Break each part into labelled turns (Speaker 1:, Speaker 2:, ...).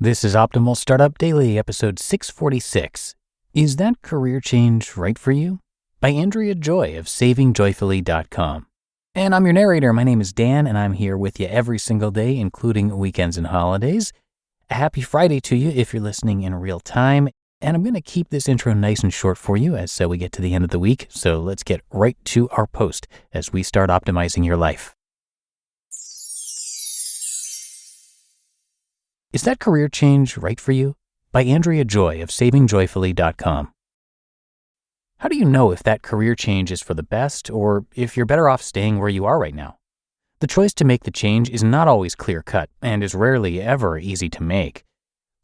Speaker 1: This is Optimal Startup Daily, episode 646. Is that career change right for you? By Andrea Joy of SavingJoyfully.com. And I'm your narrator. My name is Dan, and I'm here with you every single day, including weekends and holidays. A happy Friday to you if you're listening in real time. And I'm going to keep this intro nice and short for you as we get to the end of the week. So let's get right to our post as we start optimizing your life. Is that career change right for you? By Andrea Joy of SavingJoyfully.com. How do you know if that career change is for the best or if you're better off staying where you are right now? The choice to make the change is not always clear-cut and is rarely ever easy to make.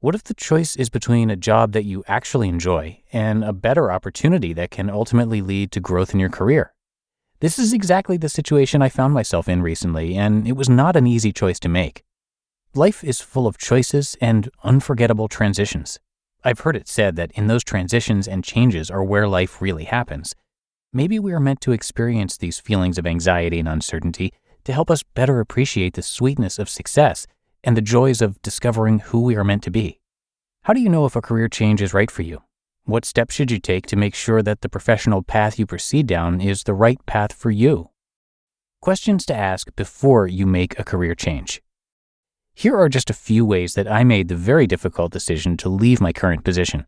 Speaker 1: What if the choice is between a job that you actually enjoy and a better opportunity that can ultimately lead to growth in your career? This is exactly the situation I found myself in recently, and it was not an easy choice to make. Life is full of choices and unforgettable transitions. I've heard it said that in those transitions and changes are where life really happens. Maybe we are meant to experience these feelings of anxiety and uncertainty to help us better appreciate the sweetness of success and the joys of discovering who we are meant to be. How do you know if a career change is right for you? What steps should you take to make sure that the professional path you proceed down is the right path for you? Questions to ask before you make a career change. Here are just a few ways that I made the very difficult decision to leave my current position.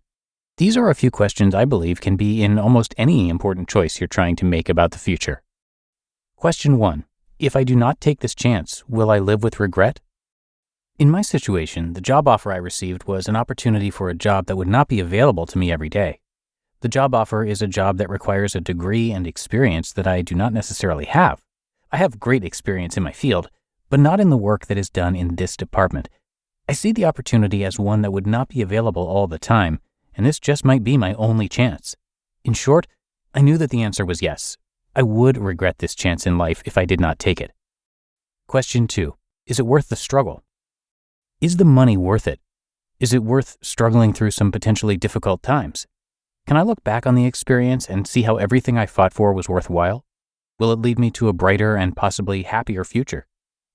Speaker 1: These are a few questions I believe can be in almost any important choice you're trying to make about the future. Question 1. If I do not take this chance, will I live with regret? In my situation, the job offer I received was an opportunity for a job that would not be available to me every day. The job offer is a job that requires a degree and experience that I do not necessarily have. I have great experience in my field, but not in the work that is done in this department. I see the opportunity as one that would not be available all the time, and this just might be my only chance. In short, I knew that the answer was yes. I would regret this chance in life if I did not take it. Question 2. Is it worth the struggle? Is the money worth it? Is it worth struggling through some potentially difficult times? Can I look back on the experience and see how everything I fought for was worthwhile? Will it lead me to a brighter and possibly happier future?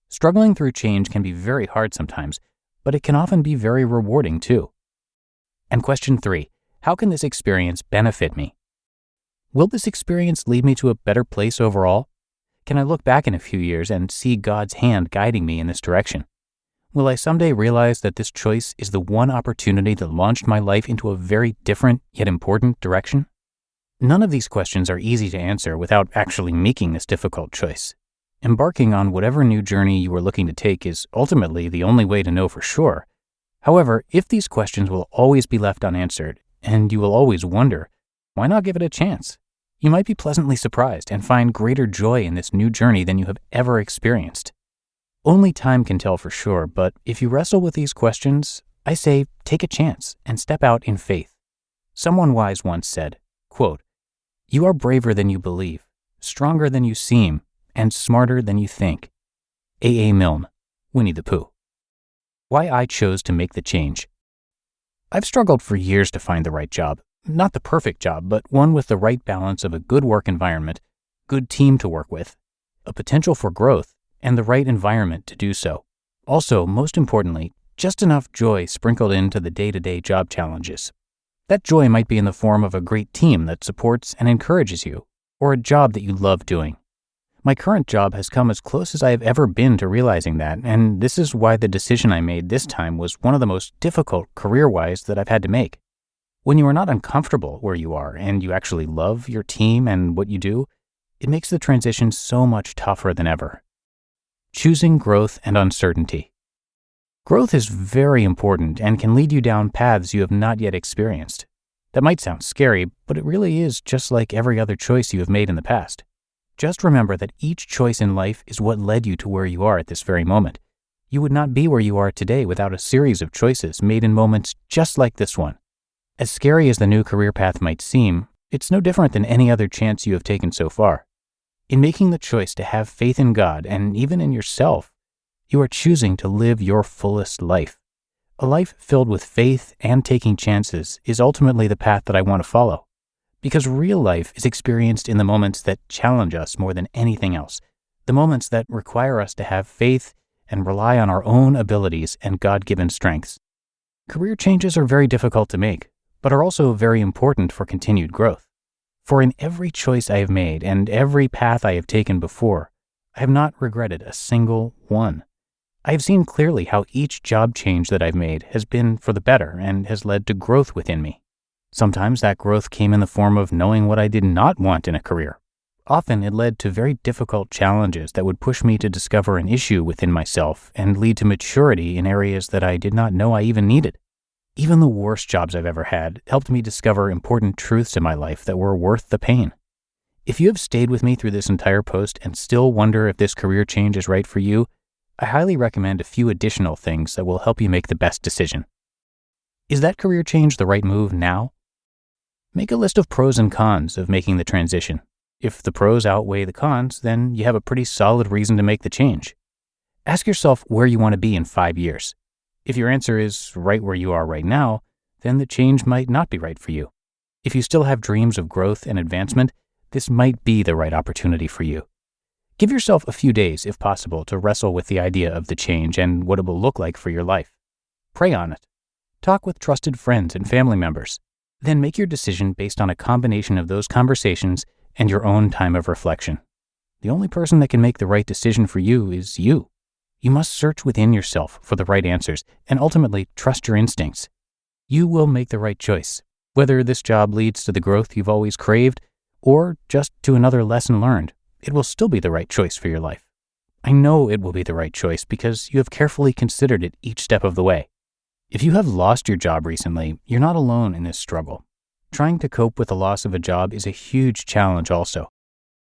Speaker 1: Struggling through change can be very hard sometimes, but it can often be very rewarding too. And question 3, how can this experience benefit me? Will this experience lead me to a better place overall? Can I look back in a few years and see God's hand guiding me in this direction? Will I someday realize that this choice is the one opportunity that launched my life into a very different yet important direction? None of these questions are easy to answer without actually making this difficult choice. Embarking on whatever new journey you are looking to take is ultimately the only way to know for sure. However, if these questions will always be left unanswered, and you will always wonder, why not give it a chance? You might be pleasantly surprised and find greater joy in this new journey than you have ever experienced. Only time can tell for sure, but if you wrestle with these questions, I say take a chance and step out in faith. Someone wise once said, quote, "You are braver than you believe, stronger than you seem, and smarter than you think." A. Milne, Winnie the Pooh. Why I chose to make the change. I've struggled for years to find the right job. Not the perfect job, but one with the right balance of a good work environment, good team to work with, a potential for growth, and the right environment to do so. Also, most importantly, just enough joy sprinkled into the day-to-day job challenges. That joy might be in the form of a great team that supports and encourages you, or a job that you love doing. My current job has come as close as I have ever been to realizing that, and this is why the decision I made this time was one of the most difficult career-wise that I've had to make. When you are not uncomfortable where you are and you actually love your team and what you do, it makes the transition so much tougher than ever. Choosing growth and uncertainty. Growth is very important and can lead you down paths you have not yet experienced. That might sound scary, but it really is just like every other choice you have made in the past. Just remember that each choice in life is what led you to where you are at this very moment. You would not be where you are today without a series of choices made in moments just like this one. As scary as the new career path might seem, it's no different than any other chance you have taken so far. In making the choice to have faith in God and even in yourself, you are choosing to live your fullest life. A life filled with faith and taking chances is ultimately the path that I want to follow. Because real life is experienced in the moments that challenge us more than anything else, the moments that require us to have faith and rely on our own abilities and God-given strengths. Career changes are very difficult to make, but are also very important for continued growth. For in every choice I have made and every path I have taken before, I have not regretted a single one. I have seen clearly how each job change that I've made has been for the better and has led to growth within me. Sometimes that growth came in the form of knowing what I did not want in a career. Often it led to very difficult challenges that would push me to discover an issue within myself and lead to maturity in areas that I did not know I even needed. Even the worst jobs I've ever had helped me discover important truths in my life that were worth the pain. If you have stayed with me through this entire post and still wonder if this career change is right for you, I highly recommend a few additional things that will help you make the best decision. Is that career change the right move now? Make a list of pros and cons of making the transition. If the pros outweigh the cons, then you have a pretty solid reason to make the change. Ask yourself where you want to be in 5 years. If your answer is right where you are right now, then the change might not be right for you. If you still have dreams of growth and advancement, this might be the right opportunity for you. Give yourself a few days, if possible, to wrestle with the idea of the change and what it will look like for your life. Pray on it. Talk with trusted friends and family members. Then make your decision based on a combination of those conversations and your own time of reflection. The only person that can make the right decision for you is you. You must search within yourself for the right answers and ultimately trust your instincts. You will make the right choice, whether this job leads to the growth you've always craved or just to another lesson learned. It will still be the right choice for your life. I know it will be the right choice because you have carefully considered it each step of the way. If you have lost your job recently, you're not alone in this struggle. Trying to cope with the loss of a job is a huge challenge also.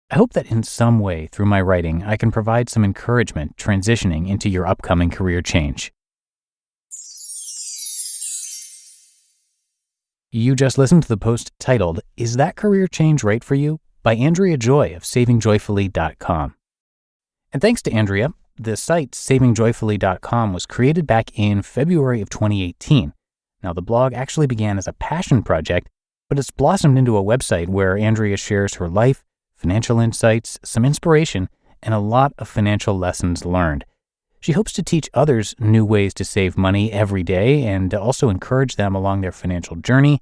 Speaker 1: I hope that in some way through my writing, I can provide some encouragement transitioning into your upcoming career change. You just listened to the post titled, "Is That Career Change Right for You?" by Andrea Joy of SavingJoyfully.com. And thanks to Andrea, the site SavingJoyfully.com was created back in February of 2018. Now, the blog actually began as a passion project, but it's blossomed into a website where Andrea shares her life, financial insights, some inspiration, and a lot of financial lessons learned. She hopes to teach others new ways to save money every day and to also encourage them along their financial journey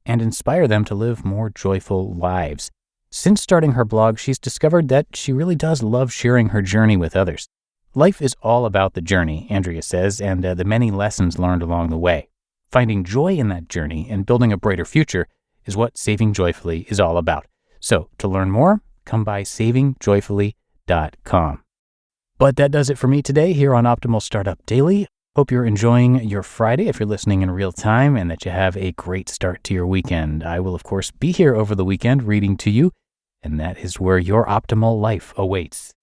Speaker 1: and inspire them to live more joyful lives. Since starting her blog, she's discovered that she really does love sharing her journey with others. Life is all about the journey, Andrea says, and the many lessons learned along the way. Finding joy in that journey and building a brighter future is what Saving Joyfully is all about. So to learn more, come by SavingJoyfully.com. But that does it for me today here on Optimal Startup Daily. Hope you're enjoying your Friday if you're listening in real time and that you have a great start to your weekend. I will, of course, be here over the weekend reading to you, and that is where your optimal life awaits.